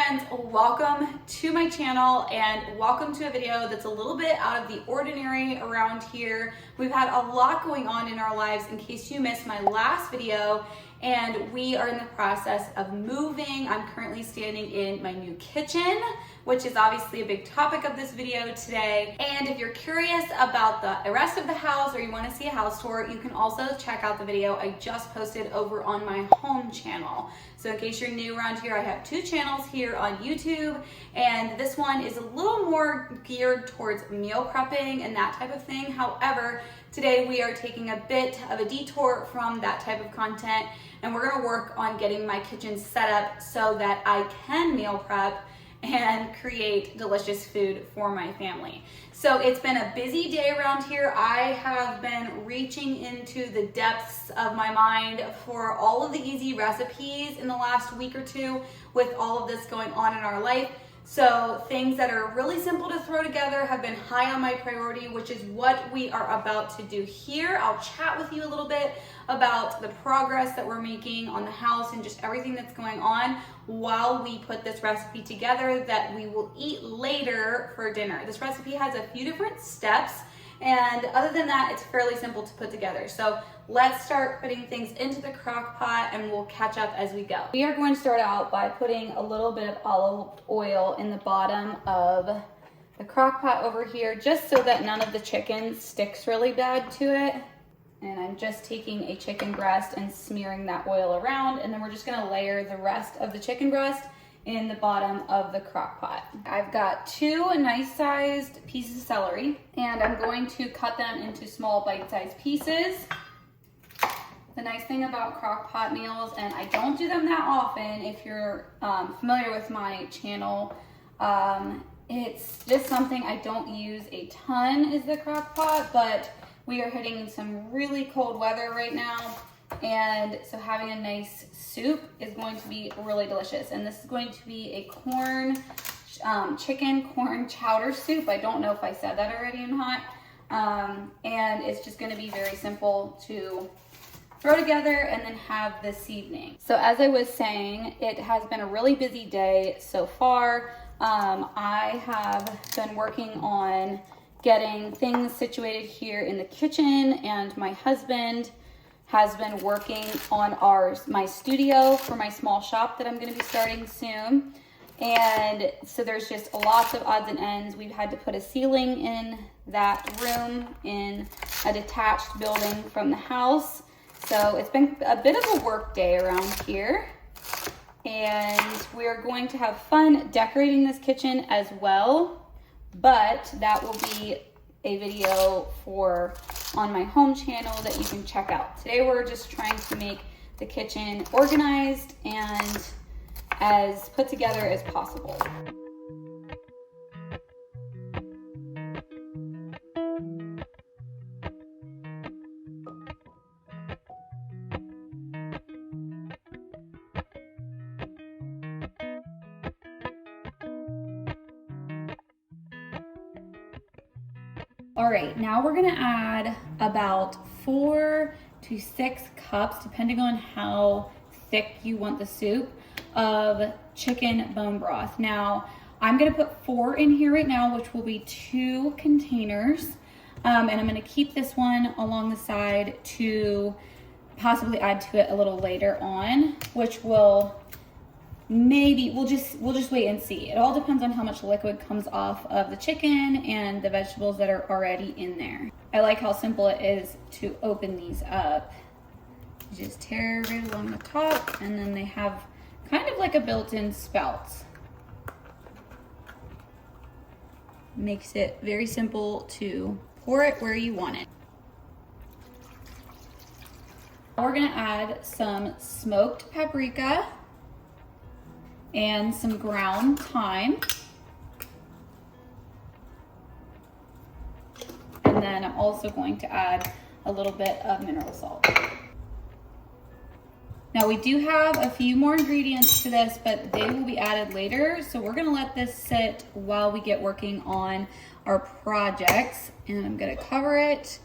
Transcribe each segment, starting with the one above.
friends, welcome to my channel and welcome to a video that's a little bit out of the ordinary around here. We've had a lot going on in our lives in case you missed my last video, and we are in the process of moving. I'm currently standing in my new kitchen, which is obviously a big topic of this video today. And if you're curious about the rest of the house or you want to see a house tour, you can also check out the video I just posted over on my home channel. So in case you're new around here, I have two channels here on YouTube, and this one is a little more geared towards meal prepping and that type of thing. However, today we are taking a bit of a detour from that type of content, and we're gonna work on getting my kitchen set up so that I can meal prep and create delicious food for my family. So it's been a busy day around here. I have been reaching into the depths of my mind for all of the easy recipes in the last week or two with all of this going on in our life. So things that are really simple to throw together have been high on my priority, which is what we are about to do here. I'll chat with you a little bit about the progress that we're making on the house and just everything that's going on while we put this recipe together that we will eat later for dinner. This recipe has a few different steps, and other than that, it's fairly simple to put together. So let's start putting things into the crock pot and we'll catch up as we go. We are going to start out by putting a little bit of olive oil in the bottom of the crock pot over here, just so that none of the chicken sticks really bad to it. And I'm just taking a chicken breast and smearing that oil around, and then we're just gonna layer the rest of the chicken breast in the bottom of the crock pot. I've got two nice sized pieces of celery, and I'm going to cut them into small bite-sized pieces. The nice thing about crock pot meals, and I don't do them that often, if you're familiar with my channel, it's just something I don't use a ton is the crock pot, but we are hitting some really cold weather right now, and so having a nice soup is going to be really delicious. And this is going to be a chicken corn chowder soup. I don't know if I said that already or not. And it's just gonna be very simple to throw together and then have this evening. So as I was saying, it has been a really busy day so far. I have been working on getting things situated here in the kitchen, and my husband has been working on my studio for my small shop that I'm going to be starting soon. And so there's just lots of odds and ends. We've had to put a ceiling in that room in a detached building from the house. So it's been a bit of a work day around here, and we're going to have fun decorating this kitchen as well. But that will be a video on my home channel that you can check out. Today we're just trying to make the kitchen organized and as put together as possible. All right, now we're gonna add about 4 to 6 cups, depending on how thick you want the soup, of chicken bone broth. Now, I'm gonna put 4 in here right now, which will be 2 containers. And I'm gonna keep this one along the side to possibly add to it a little later on, which will we'll just wait and see. It all depends on how much liquid comes off of the chicken and the vegetables that are already in there. I like how simple it is to open these up. You just tear right along the top, and then they have kind of like a built-in spout. Makes it very simple to pour it where you want it. We're gonna add some smoked paprika and some ground thyme. And then I'm also going to add a little bit of mineral salt. Now we do have a few more ingredients to this, but they will be added later. So we're gonna let this sit while we get working on our projects. And I'm gonna cover it,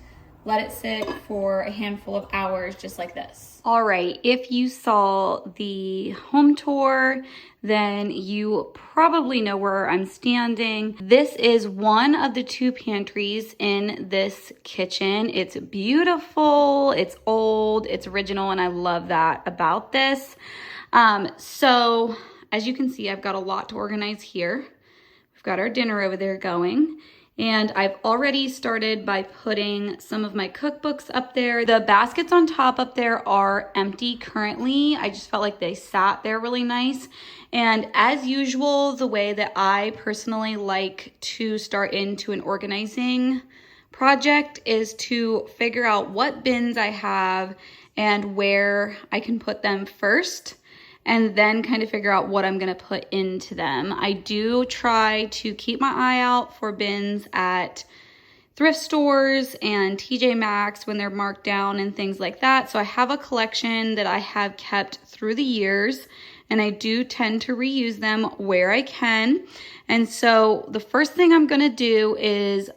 let it sit for a handful of hours just like this. All right, if you saw the home tour, then you probably know where I'm standing. This is one of the 2 pantries in this kitchen. It's beautiful, it's old, it's original, and I love that about this. So as you can see, I've got a lot to organize here. We've got our dinner over there going. And I've already started by putting some of my cookbooks up there. The baskets on top up there are empty currently. I just felt like they sat there really nice. And as usual, the way that I personally like to start into an organizing project is to figure out what bins I have and where I can put them first, and then kind of figure out what I'm gonna put into them. I do try to keep my eye out for bins at thrift stores and TJ Maxx when they're marked down and things like that. So I have a collection that I have kept through the years, and I do tend to reuse them where I can. And so the first thing I'm gonna do is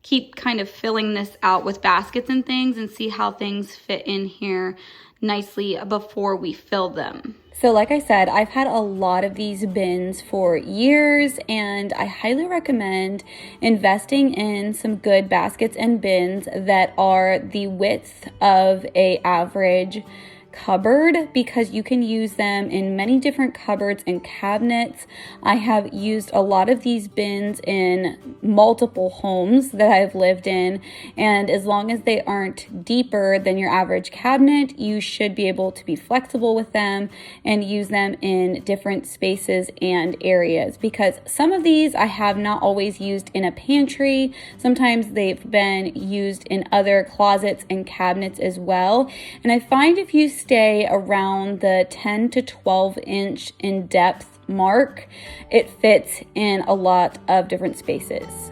keep kind of filling this out with baskets and things and see how things fit in here nicely before we fill them. So like I said, I've had a lot of these bins for years, and I highly recommend investing in some good baskets and bins that are the width of an average cupboard, because you can use them in many different cupboards and cabinets. I have used a lot of these bins in multiple homes that I've lived in, and as long as they aren't deeper than your average cabinet, you should be able to be flexible with them and use them in different spaces and areas, because some of these I have not always used in a pantry. Sometimes they've been used in other closets and cabinets as well, and I find if you stay around the 10 to 12 inch in depth mark, it fits in a lot of different spaces.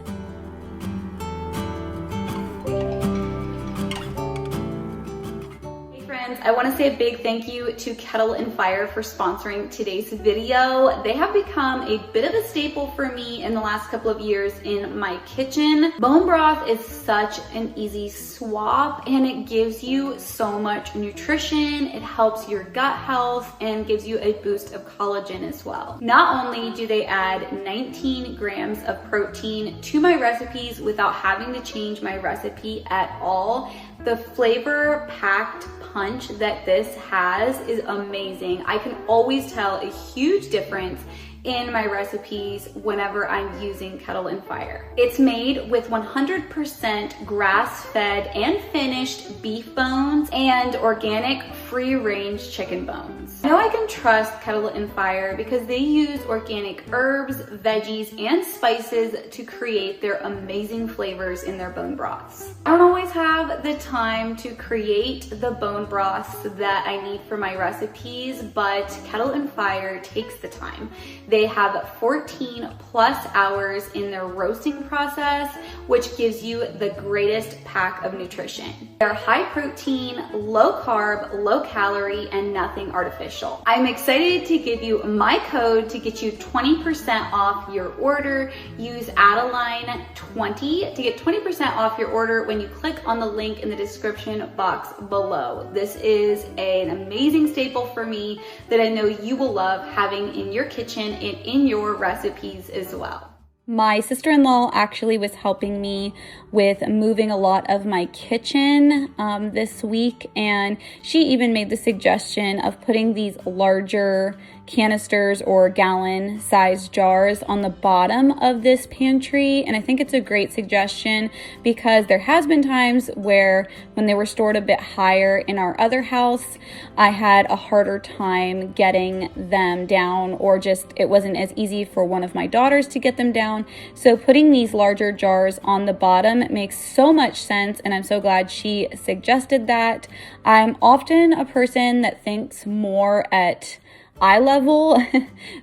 I want to say a big thank you to Kettle and Fire for sponsoring today's video. They have become a bit of a staple for me in the last couple of years in my kitchen. Bone broth is such an easy swap, and it gives you so much nutrition. It helps your gut health and gives you a boost of collagen as well. Not only do they add 19 grams of protein to my recipes without having to change my recipe at all, the flavor-packed punch that this has is amazing. I can always tell a huge difference in my recipes whenever I'm using Kettle and Fire. It's made with 100% grass-fed and finished beef bones and organic free-range chicken bones. I know I can trust Kettle and Fire because they use organic herbs, veggies, and spices to create their amazing flavors in their bone broths. I don't always have the time to create the bone broths that I need for my recipes, but Kettle and Fire takes the time. They have 14 plus hours in their roasting process, which gives you the greatest pack of nutrition. They're high protein, low carb, low calorie, and nothing artificial. I'm excited to give you my code to get you 20% off your order. Use Adaline 20 to get 20% off your order when you click on the link in the description box below. This is an amazing staple for me that I know you will love having in your kitchen and in your recipes as well. My sister-in-law actually was helping me with moving a lot of my kitchen this week, and she even made the suggestion of putting these larger canisters or gallon sized jars on the bottom of this pantry. And I think it's a great suggestion because there has been times where when they were stored a bit higher in our other house, I had a harder time getting them down, or just it wasn't as easy for one of my daughters to get them down. So putting these larger jars on the bottom makes so much sense, and I'm so glad she suggested that. I'm often a person that thinks more at eye level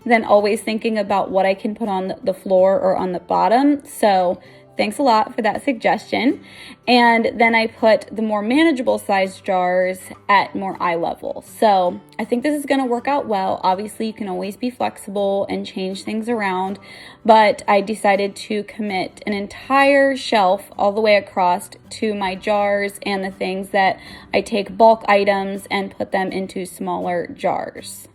than always thinking about what I can put on the floor or on the bottom. So thanks a lot for that suggestion. And then I put the more manageable sized jars at more eye level. So I think this is going to work out well. Obviously, you can always be flexible and change things around, but I decided to commit an entire shelf all the way across to my jars and the things that I take bulk items and put them into smaller jars.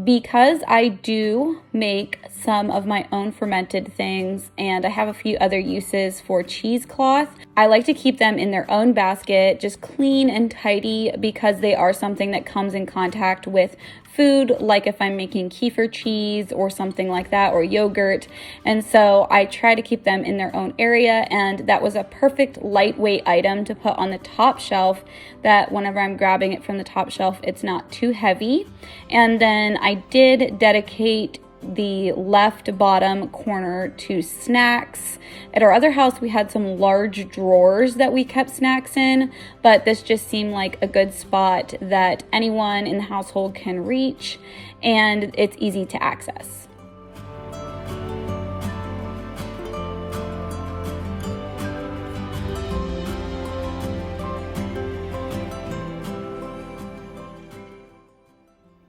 Because I do make some of my own fermented things and I have a few other uses for cheesecloth, I like to keep them in their own basket, just clean and tidy, because they are something that comes in contact with food, like if I'm making kefir cheese or something like that, or yogurt. And so I try to keep them in their own area, and that was a perfect lightweight item to put on the top shelf, that whenever I'm grabbing it from the top shelf, it's not too heavy. And then I did dedicate the left bottom corner to snacks. At our other house, we had some large drawers that we kept snacks in, but this just seemed like a good spot that anyone in the household can reach, and it's easy to access.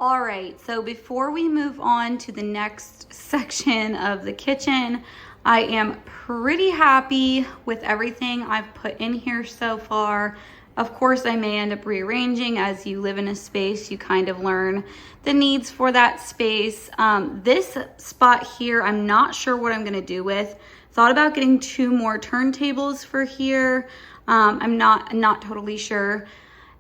All right, so before we move on to the next section of the kitchen, I am pretty happy with everything I've put in here so far. Of course, I may end up rearranging. As you live in a space, you kind of learn the needs for that space. This spot here, I'm not sure what I'm gonna do with. Thought about getting 2 more turntables for here. I'm not totally sure.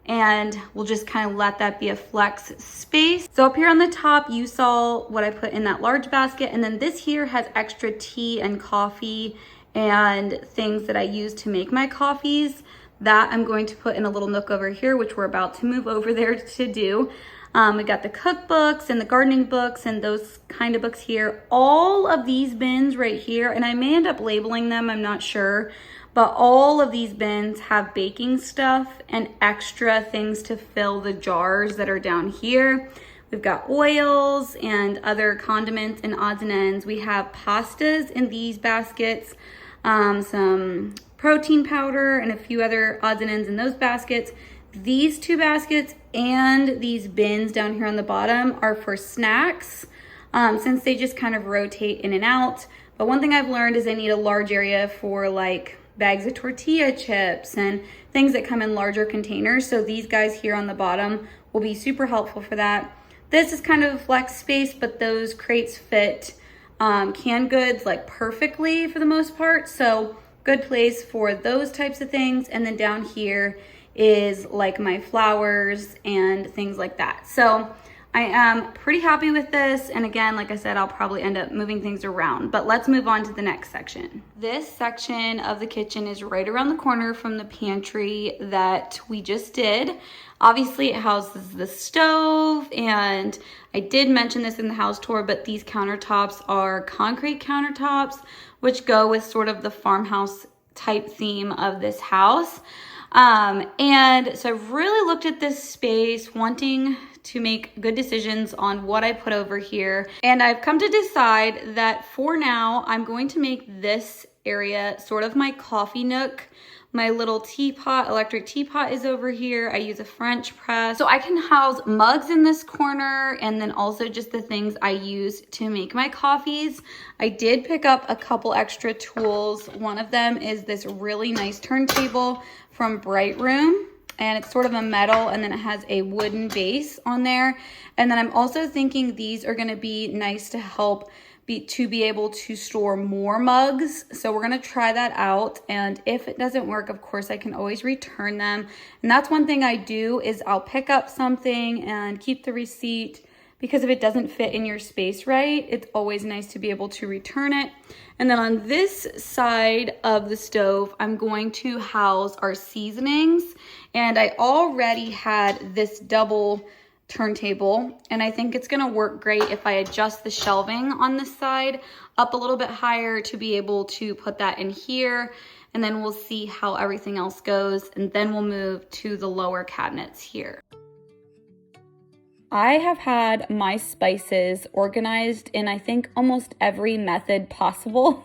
And we'll just kind of let that be a flex space. So up here on the top, you saw what I put in that large basket. And then this here has extra tea and coffee and things that I use to make my coffees. That I'm going to put in a little nook over here, which we're about to move over there to do. We got the cookbooks and the gardening books and those kind of books here. All of these bins right here, and I may end up labeling them, I'm not sure. But all of these bins have baking stuff and extra things to fill the jars that are down here. We've got oils and other condiments and odds and ends. We have pastas in these baskets, some protein powder and a few other odds and ends in those baskets. These 2 baskets and these bins down here on the bottom are for snacks, since they just kind of rotate in and out. But one thing I've learned is I need a large area for like bags of tortilla chips and things that come in larger containers. So these guys here on the bottom will be super helpful for that. This is kind of a flex space, but those crates fit canned goods like perfectly for the most part. So good place for those types of things. And then down here is like my flowers and things like that. So I am pretty happy with this. And again, like I said, I'll probably end up moving things around, but let's move on to the next section. This section of the kitchen is right around the corner from the pantry that we just did. Obviously it houses the stove, and I did mention this in the house tour, but these countertops are concrete countertops, which go with sort of the farmhouse type theme of this house. And so I've really looked at this space, wanting to make good decisions on what I put over here. And I've come to decide that for now, I'm going to make this area sort of my coffee nook. My little teapot, electric teapot, is over here. I use a French press. So I can house mugs in this corner, and then also just the things I use to make my coffees. I did pick up a couple extra tools. One of them is this really nice turntable from Bright Room. And it's sort of a metal, and then it has a wooden base on there. And then I'm also thinking these are gonna be nice to help be able to store more mugs. So we're gonna try that out. And if it doesn't work, of course, I can always return them. And that's one thing I do, is I'll pick up something and keep the receipt, because if it doesn't fit in your space right, it's always nice to be able to return it. And then on this side of the stove, I'm going to house our seasonings. And I already had this double turntable, and I think it's gonna work great if I adjust the shelving on this side up a little bit higher to be able to put that in here. And then we'll see how everything else goes, and then we'll move to the lower cabinets here. I have had my spices organized in, I think, almost every method possible,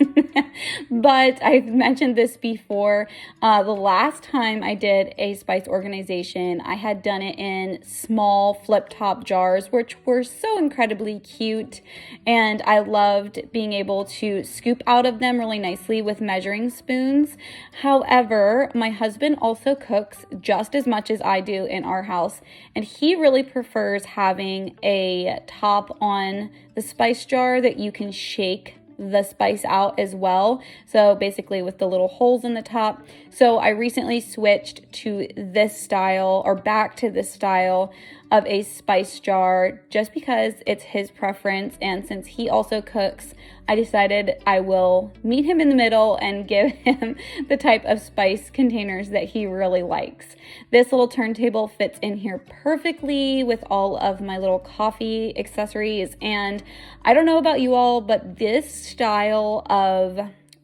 but I've mentioned this before. The last time I did a spice organization, I had done it in small flip-top jars, which were so incredibly cute, and I loved being able to scoop out of them really nicely with measuring spoons. However, my husband also cooks just as much as I do in our house, and he really prefers having a top on the spice jar that you can shake the spice out as well. So basically with the little holes in the top. So I recently switched to this style, or back to this style of a spice jar, just because it's his preference, and since he also cooks, I decided I will meet him in the middle and give him the type of spice containers that he really likes. This little turntable fits in here perfectly with all of my little coffee accessories, and I don't know about you all, but this style of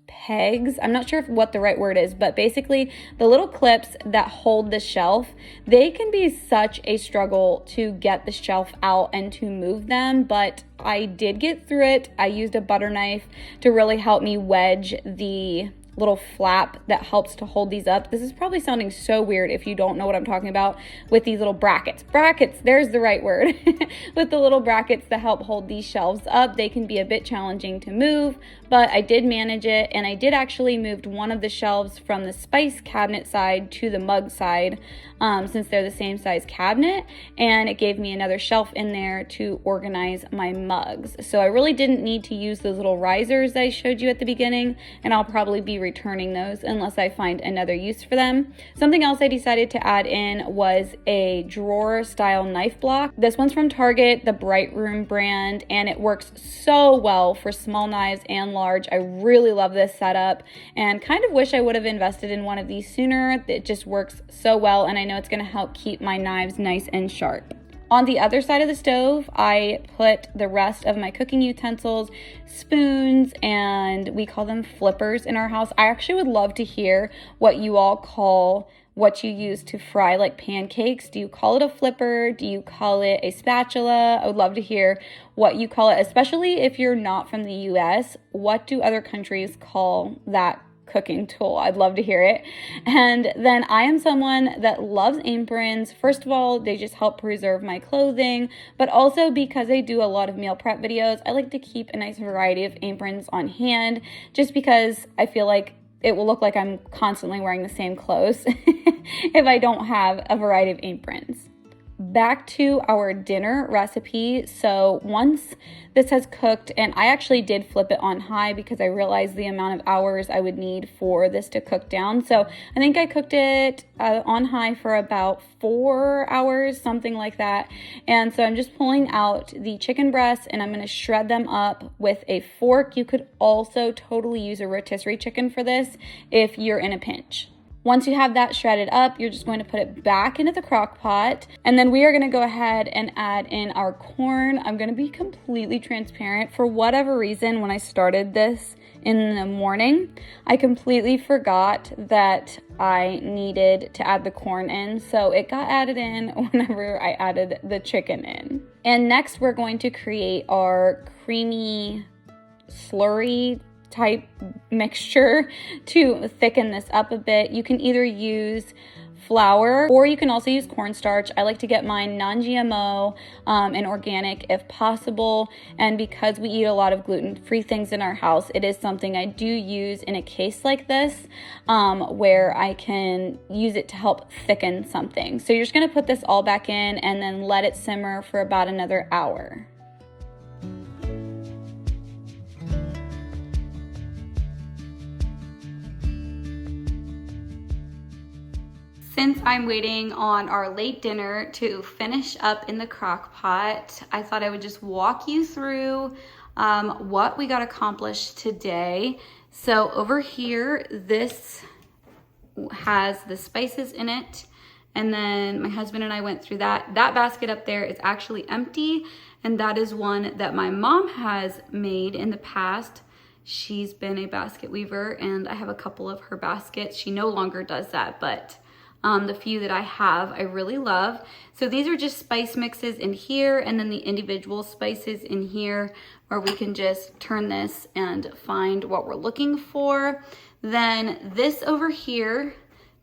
pegs, I'm not sure what the right word is, but basically the little clips that hold the shelf, they can be such a struggle to get the shelf out and to move them, but I did get through it. I used a butter knife to really help me wedge the little flap that helps to hold these up. This is probably sounding so weird if you don't know what I'm talking about with these little brackets. Brackets, there's the right word. With the little brackets that help hold these shelves up, they can be a bit challenging to move, but I did manage it, and I did actually move one of the shelves from the spice cabinet side to the mug side, since they're the same size cabinet, and it gave me another shelf in there to organize my mugs. So I really didn't need to use those little risers that I showed you at the beginning, and I'll probably be returning those unless I find another use for them. Something else I decided to add in was a drawer style knife block. This one's from Target, the Bright Room brand, and it works so well for small knives and large. I really love this setup and kind of wish I would have invested in one of these sooner. It just works so well, and I know it's going to help keep my knives nice and sharp. On the other side of the stove, I put the rest of my cooking utensils, spoons, and we call them flippers in our house. I actually would love to hear what you all call what you use to fry like pancakes. Do you call it a flipper? Do you call it a spatula? I would love to hear what you call it, especially if you're not from the US. What do other countries call that cooking tool? I'd love to hear it. And then I am someone that loves aprons. First of all, they just help preserve my clothing, but also because I do a lot of meal prep videos, I like to keep a nice variety of aprons on hand, just because I feel like it will look like I'm constantly wearing the same clothes if I don't have a variety of aprons. Back to our dinner recipe. So once this has cooked, and I actually did flip it on high because I realized the amount of hours I would need for this to cook down. So I think I cooked it on high for about 4 hours, something like that. And so I'm just pulling out the chicken breasts, and I'm going to shred them up with a fork. You could also totally use a rotisserie chicken for this if you're in a pinch. Once you have that shredded up, you're just going to put it back into the crock pot, and then we are going to go ahead and add in our corn. I'm going to be completely transparent. For whatever reason, when I started this in the morning, I completely forgot that I needed to add the corn in, so it got added in whenever I added the chicken in. And next, we're going to create our creamy slurry type mixture to thicken this up a bit. You can either use flour, or you can also use cornstarch. I like to get mine non-GMO and organic if possible, and because we eat a lot of gluten-free things in our house, it is something I do use in a case like this where I can use it to help thicken something. So you're just going to put this all back in and then let it simmer for about another hour. Since I'm waiting on our late dinner to finish up in the crock pot, I thought I would just walk you through what we got accomplished today. So over here, this has the spices in it, and then my husband and I went through that. That basket up there is actually empty, and that is one that my mom has made in the past. She's been a basket weaver, and I have a couple of her baskets. She no longer does that, but The few that I have, I really love. So these are just spice mixes in here, and then the individual spices in here, where we can just turn this and find what we're looking for. Then this over here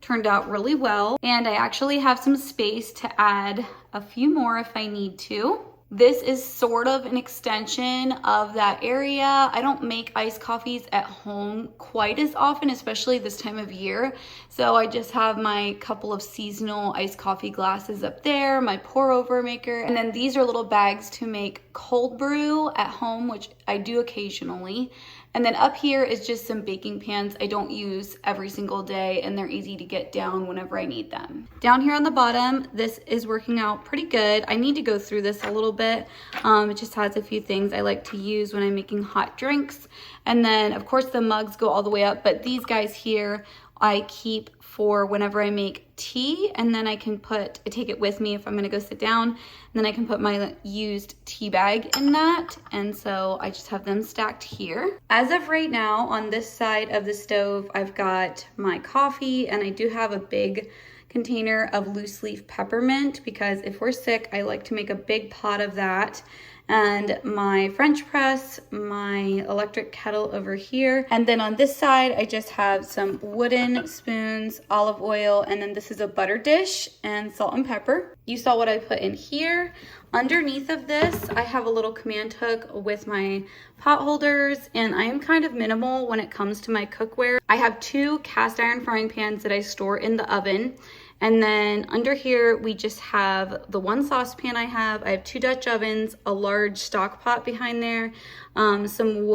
turned out really well, and I actually have some space to add a few more if I need to. This is sort of an extension of that area. I don't make iced coffees at home quite as often, especially this time of year. So I just have my couple of seasonal iced coffee glasses up there, my pour over maker, and then these are little bags to make cold brew at home, which I do occasionally. And then up here is just some baking pans I don't use every single day, and they're easy to get down whenever I need them. Down here on the bottom, this is working out pretty good. I need to go through this a little bit. It just has a few things I like to use when I'm making hot drinks. And then of course the mugs go all the way up, but these guys here I keep for whenever I make tea, and then I take it with me if I'm gonna go sit down, and then I can put my used tea bag in that, and so I just have them stacked here. As of right now, on this side of the stove, I've got my coffee, and I do have a big container of loose leaf peppermint, because if we're sick, I like to make a big pot of that. And my French press, my electric kettle over here. And then on this side, I just have some wooden spoons, olive oil, and then this is a butter dish and salt and pepper. You saw what I put in here. Underneath of this, I have a little command hook with my pot holders, and I am kind of minimal when it comes to my cookware. I have 2 cast iron frying pans that I store in the oven. And then under here, we just have the 1 saucepan I have 2 Dutch ovens, a large stock pot behind there, some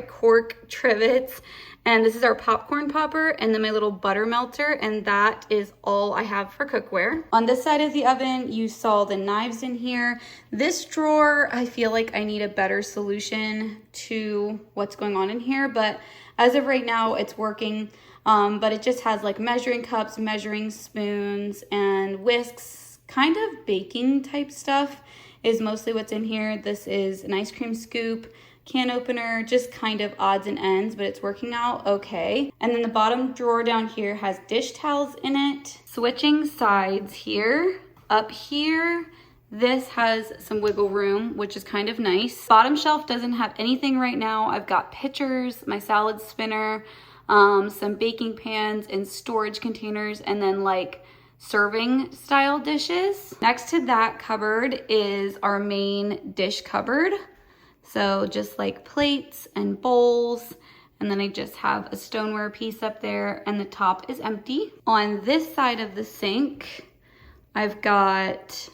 cork trivets, and this is our popcorn popper, and then my little butter melter, and that is all I have for cookware. On this side of the oven, you saw the knives in here. This drawer, I feel like I need a better solution to what's going on in here, but as of right now, it's working. But it just has like measuring cups, measuring spoons, and whisks, kind of baking type stuff is mostly what's in here. This is an ice cream scoop, can opener, just kind of odds and ends, but it's working out okay. And then the bottom drawer down here has dish towels in it. Switching sides here, up here, this has some wiggle room, which is kind of nice. Bottom shelf doesn't have anything right now. I've got pitchers, my salad spinner, some baking pans and storage containers, and then like serving style dishes. Next to that cupboard is our main dish cupboard. So just like plates and bowls, and then I just have a stoneware piece up there, and the top is empty. On this side of the sink, I've got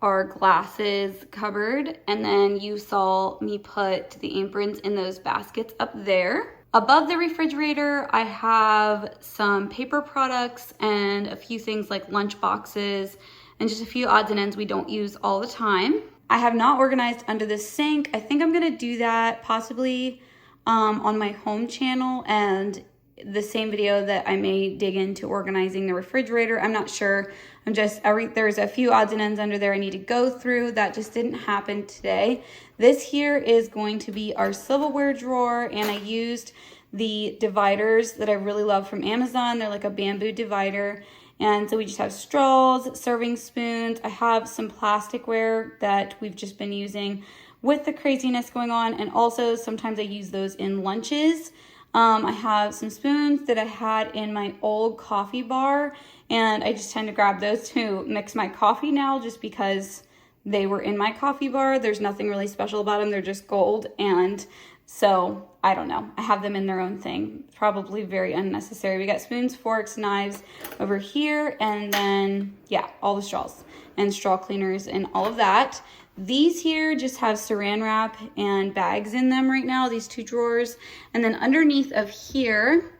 our glasses cupboard, and then you saw me put the aprons in those baskets up there. Above the refrigerator, I have some paper products and a few things like lunch boxes and just a few odds and ends we don't use all the time. I have not organized under the sink. I think I'm gonna do that possibly on my home channel, and the same video that I may dig into organizing the refrigerator. I'm not sure. There's a few odds and ends under there I need to go through. That just didn't happen today. This here is going to be our silverware drawer, and I used the dividers that I really love from Amazon. They're like a bamboo divider. And so we just have straws, serving spoons. I have some plasticware that we've just been using with the craziness going on. And also sometimes I use those in lunches. I have some spoons that I had in my old coffee bar, and I just tend to grab those to mix my coffee now just because they were in my coffee bar. There's nothing really special about them. They're just gold, and so I don't know. I have them in their own thing. Probably very unnecessary. We got spoons, forks, knives over here, and then, yeah, all the straws and straw cleaners and all of that. These here just have saran wrap and bags in them right now, these 2 drawers. And then underneath of here,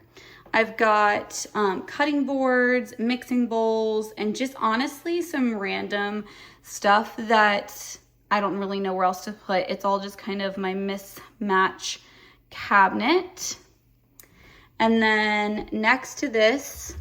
I've got cutting boards, mixing bowls, and just honestly some random stuff that I don't really know where else to put. It's all just kind of my mismatch cabinet. And then next to this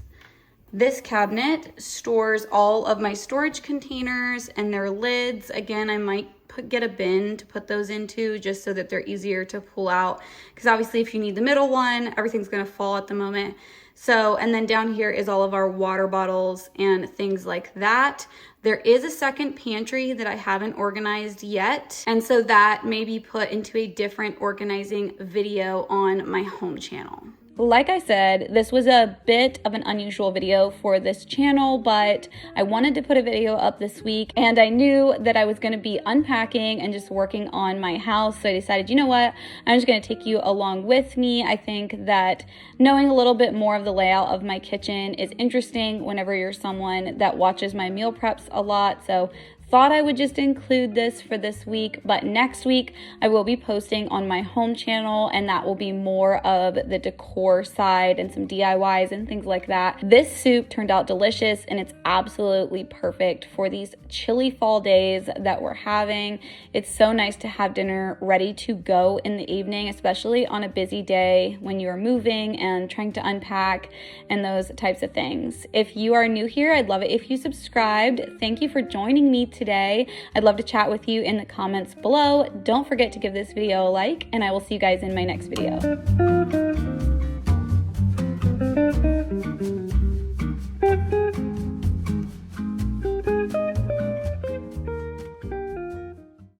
cabinet stores all of my storage containers and their lids. Again, I might get a bin to put those into just so that they're easier to pull out. Because obviously if you need the middle one, everything's gonna fall at the moment. So, and then down here is all of our water bottles and things like that. There is a second pantry that I haven't organized yet. And so that may be put into a different organizing video on my home channel. Like I said, this was a bit of an unusual video for this channel, but I wanted to put a video up this week and I knew that I was going to be unpacking and just working on my house. So I decided, you know what, I'm just going to take you along with me. I think that knowing a little bit more of the layout of my kitchen is interesting whenever you're someone that watches my meal preps a lot. So thought I would just include this for this week, but next week I will be posting on my home channel and that will be more of the decor side and some DIYs and things like that. This soup turned out delicious and it's absolutely perfect for these chilly fall days that we're having. It's so nice to have dinner ready to go in the evening, especially on a busy day when you're moving and trying to unpack and those types of things. If you are new here, I'd love it if you subscribed. Thank you for joining me today. I'd love to chat with you in the comments below. Don't forget to give this video a like, and I will see you guys in my next video.